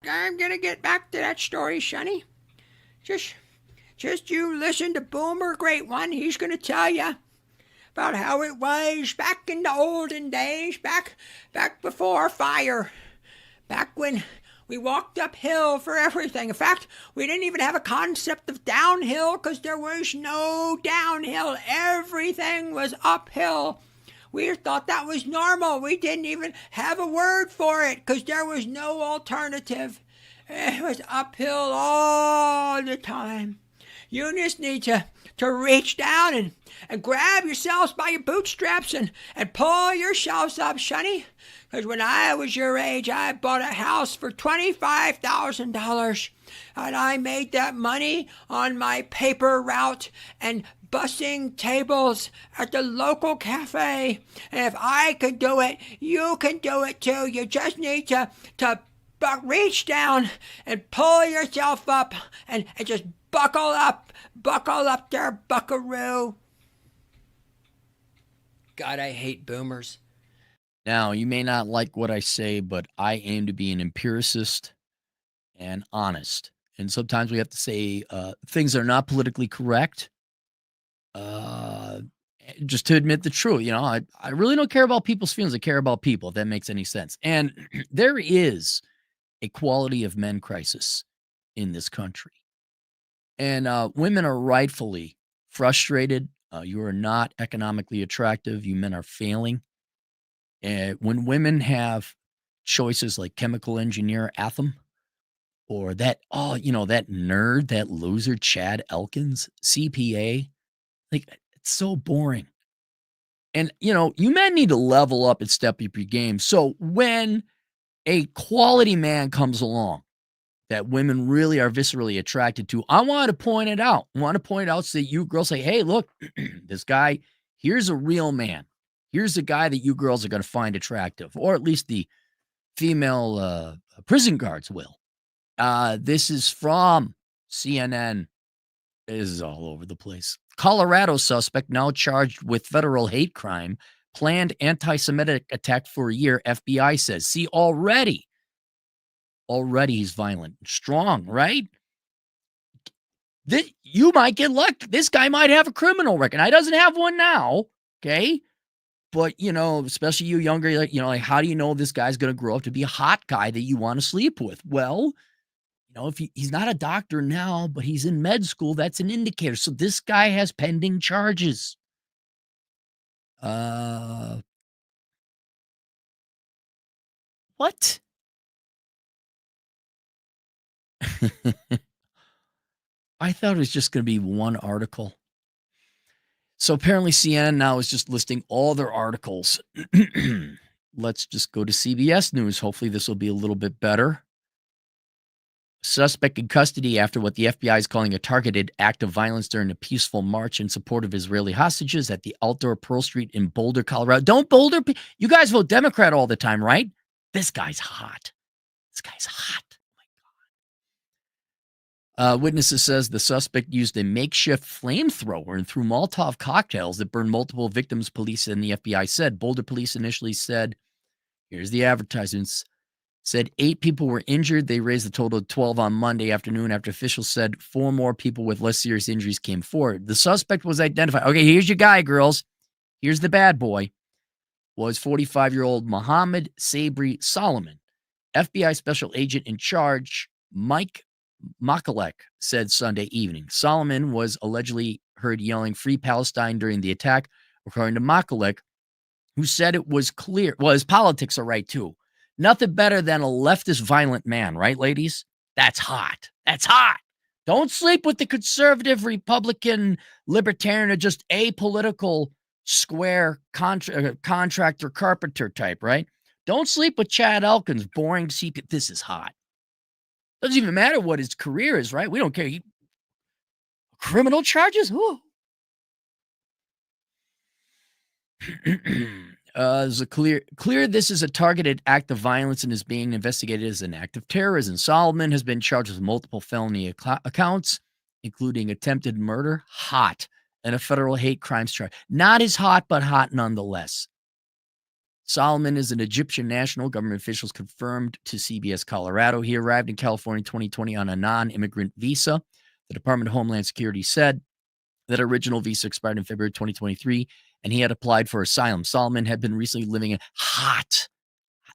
I'm gonna get back to that story, Sonny. Just, just you listen to Boomer Great One. He's gonna tell you about how it was back in the olden days, back before fire, back when we walked uphill for everything. In fact, we didn't even have a concept of downhill because there was no downhill. Everything was uphill. We thought that was normal. We didn't even have a word for it because there was no alternative. It was uphill all the time. You just need to reach down and grab yourselves by your bootstraps and pull yourselves up, Sonny. Because when I was your age, I bought a house for $25,000. And I made that money on my paper route and bussing tables at the local cafe. And if I could do it, you can do it too. You just need to reach down and pull yourself up and just buckle up there, buckaroo. God, I hate boomers. Now, you may not like what I say, but I aim to be an empiricist and honest. And sometimes we have to say things that are not politically correct, just to admit the truth. You know, I really don't care about people's feelings. I care about people, if that makes any sense. And there is a quality of men crisis in this country. And women are rightfully frustrated. You are not economically attractive. You men are failing. And when women have choices like chemical engineer Atham or that nerd, that loser Chad Elkins, CPA, like it's so boring. And you men need to level up and step up your game. So when a quality man comes along that women really are viscerally attracted to, I want to point it out. I want to point out so that you girls say, hey, look, this guy, here's a real man. Here's a guy that you girls are going to find attractive, or at least the female prison guards will. This is from CNN. This is all over the place. Colorado suspect now charged with federal hate crime, planned anti-Semitic attack for a year, FBI says. See, already he's violent, strong, right? You might get lucky. This guy might have a criminal record. He doesn't have one now, okay? But, especially you younger, like how do you know this guy's going to grow up to be a hot guy that you want to sleep with? Well, if he's not a doctor now, but he's in med school, that's an indicator. So this guy has pending charges. What? I thought it was just going to be one article. So apparently CNN now is just listing all their articles. Let's just go to CBS News. Hopefully this will be a little bit better. Suspect in custody after what the FBI is calling a targeted act of violence during a peaceful march in support of Israeli hostages at the outdoor Pearl Street in Boulder, Colorado. Don't Boulder, you guys vote Democrat all the time, right? This guy's hot. This guy's hot. Witnesses says the suspect used a makeshift flamethrower and threw Molotov cocktails that burned multiple victims, police and the FBI said. Boulder police initially said, here's the advertisements, said 8 people were injured. They raised a total of 12 on Monday afternoon after officials said 4 more people with less serious injuries came forward. The suspect was identified. Okay, here's your guy, girls. Here's the bad boy. Was 45-year-old Mohammed Sabri Solomon. FBI special agent in charge, Mike Makalek, said Sunday evening. Solomon was allegedly heard yelling "Free Palestine" during the attack, according to Makalek, who said it was clear. Well, his politics are right, too. Nothing better than a leftist violent man, right, ladies? That's hot. That's hot. Don't sleep with the conservative, Republican, libertarian, or just apolitical square contractor, carpenter type, right? Don't sleep with Chad Elkins, boring CP. This is hot. Doesn't even matter what his career is, right? We don't care. Criminal charges? There's a clear this is a targeted act of violence and is being investigated as an act of terrorism. Solomon has been charged with multiple felony accounts, including attempted murder, hot, and a federal hate crimes charge. Not as hot, but hot nonetheless. Solomon is an Egyptian national. Government officials confirmed to CBS Colorado. He arrived in California in 2020 on a non-immigrant visa. The Department of Homeland Security said that original visa expired in February 2023, and he had applied for asylum. Solomon had been recently living in hot.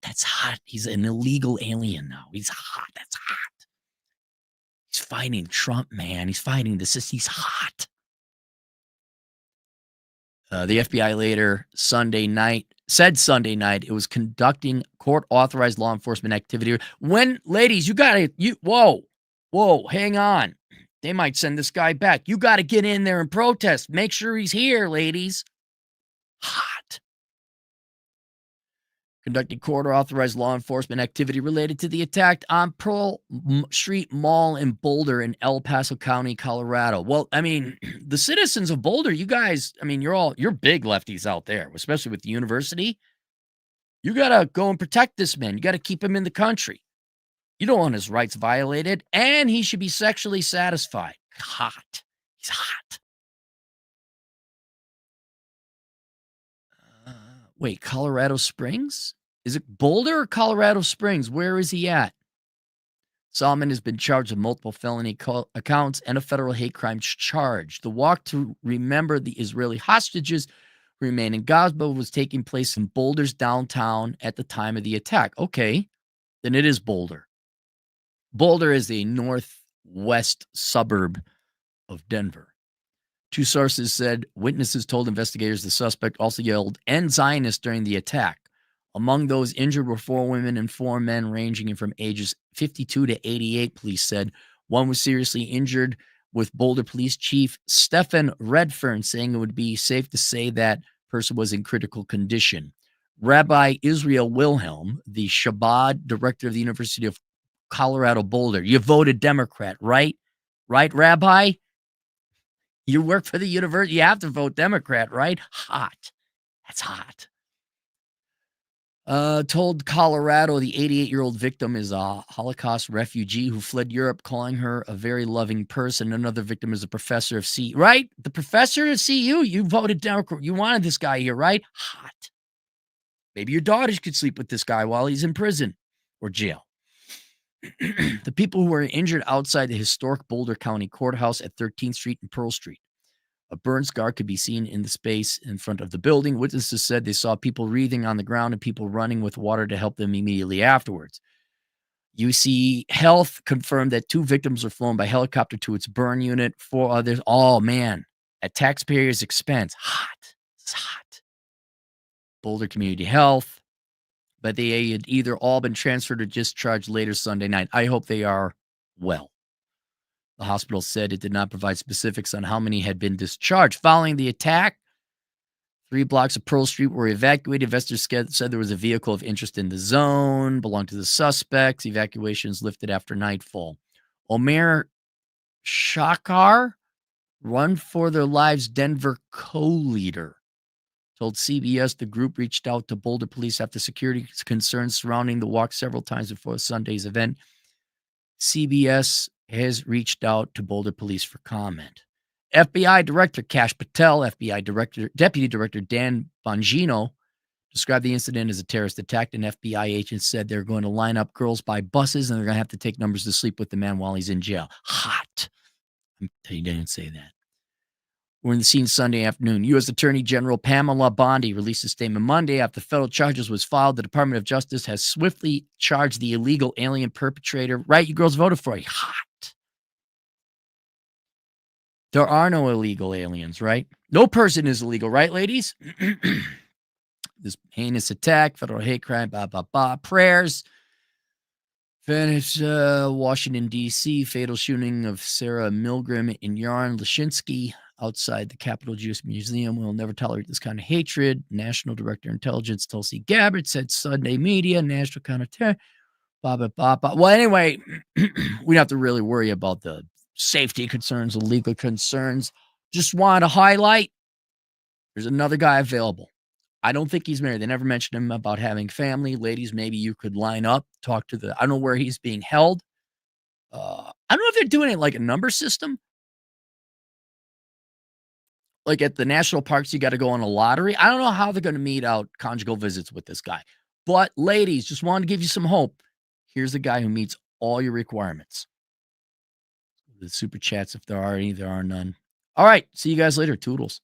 That's hot. He's an illegal alien now. He's hot. That's hot. He's fighting Trump, man. He's fighting this. He's hot. The FBI later said Sunday night it was conducting court-authorized law enforcement activity. When, ladies, whoa, hang on. They might send this guy back. You got to get in there and protest. Make sure he's here, ladies. Hot. Conducting court-authorized law enforcement activity related to the attack on Pearl Street Mall in Boulder in El Paso County, Colorado. Well, I mean, the citizens of Boulder, you guys, I mean, you're big lefties out there, especially with the university. You got to go and protect this man. You got to keep him in the country. You don't want his rights violated, and he should be sexually satisfied. Hot. He's hot. Wait, Colorado Springs? Is it Boulder or Colorado Springs? Where is he at? Solomon has been charged with multiple felony accounts and a federal hate crime charge. The walk to remember the Israeli hostages who remain in Gaza was taking place in Boulder's downtown at the time of the attack. Okay, then it is Boulder. Boulder is a northwest suburb of Denver. Two sources said witnesses told investigators the suspect also yelled "End Zionist" during the attack. Among those injured were 4 women and 4 men ranging from ages 52 to 88, police said. One was seriously injured, with Boulder Police Chief Stephen Redfern saying it would be safe to say that person was in critical condition. Rabbi Israel Wilhelm, the Shabbat director of the University of Colorado Boulder. You voted Democrat, right? Right, Rabbi? You work for the university. You have to vote Democrat, right? Hot. That's hot. Told Colorado the 88-year-old victim is a Holocaust refugee who fled Europe, calling her a very loving person. Another victim is a professor of CU. Right? The professor of CU. You voted Democrat. You wanted this guy here, right? Hot. Maybe your daughters could sleep with this guy while he's in prison or jail. The people who were injured outside the historic Boulder County Courthouse at 13th Street and Pearl Street. A burn scar could be seen in the space in front of the building. Witnesses said they saw people wreathing on the ground and people running with water to help them immediately afterwards. UC Health confirmed that 2 victims were flown by helicopter to its burn unit. 4 others, oh man, at taxpayers' expense. Hot. It's hot. Boulder Community Health. But they had either all been transferred or discharged later Sunday night. I hope they are well. The hospital said it did not provide specifics on how many had been discharged. Following the attack, 3 blocks of Pearl Street were evacuated. Investors said there was a vehicle of interest in the zone, belonged to the suspects. Evacuations lifted after nightfall. Omer Shakar, Run for Their Lives Denver co-leader, told CBS the group reached out to Boulder police after security concerns surrounding the walk several times before Sunday's event. CBS has reached out to Boulder police for comment. FBI Director Kash Patel, Deputy Director Dan Bongino described the incident as a terrorist attack. An FBI agent said they're going to line up girls by buses and they're going to have to take numbers to sleep with the man while he's in jail. Hot. He didn't say that. We're in the scene Sunday afternoon. U.S. Attorney General Pamela Bondi released a statement Monday after federal charges was filed. The Department of Justice has swiftly charged the illegal alien perpetrator. Right, you girls voted for it. Hot. There are no illegal aliens, right? No person is illegal, right, ladies? This heinous attack, federal hate crime, prayers. Venice, Washington, D.C., fatal shooting of Sarah Milgram in Yarn Lashinsky outside the Capitol Jewish Museum. Will never tolerate this kind of hatred. National Director of Intelligence Tulsi Gabbard said Sunday media, national counter. Well, anyway, we don't have to really worry about the safety concerns, legal concerns. Just want to highlight there's another guy available. I don't think he's married. They never mentioned him about having family. Ladies, maybe you could line up, talk to I don't know where he's being held. I don't know if they're doing it like a number system like at the national parks, you got to go on a lottery. I don't know how they're going to meet out conjugal visits with this guy. But ladies, just wanted to give you some hope. Here's a guy who meets all your requirements. The super chats, if there are any, there are none. All right. See you guys later. Toodles.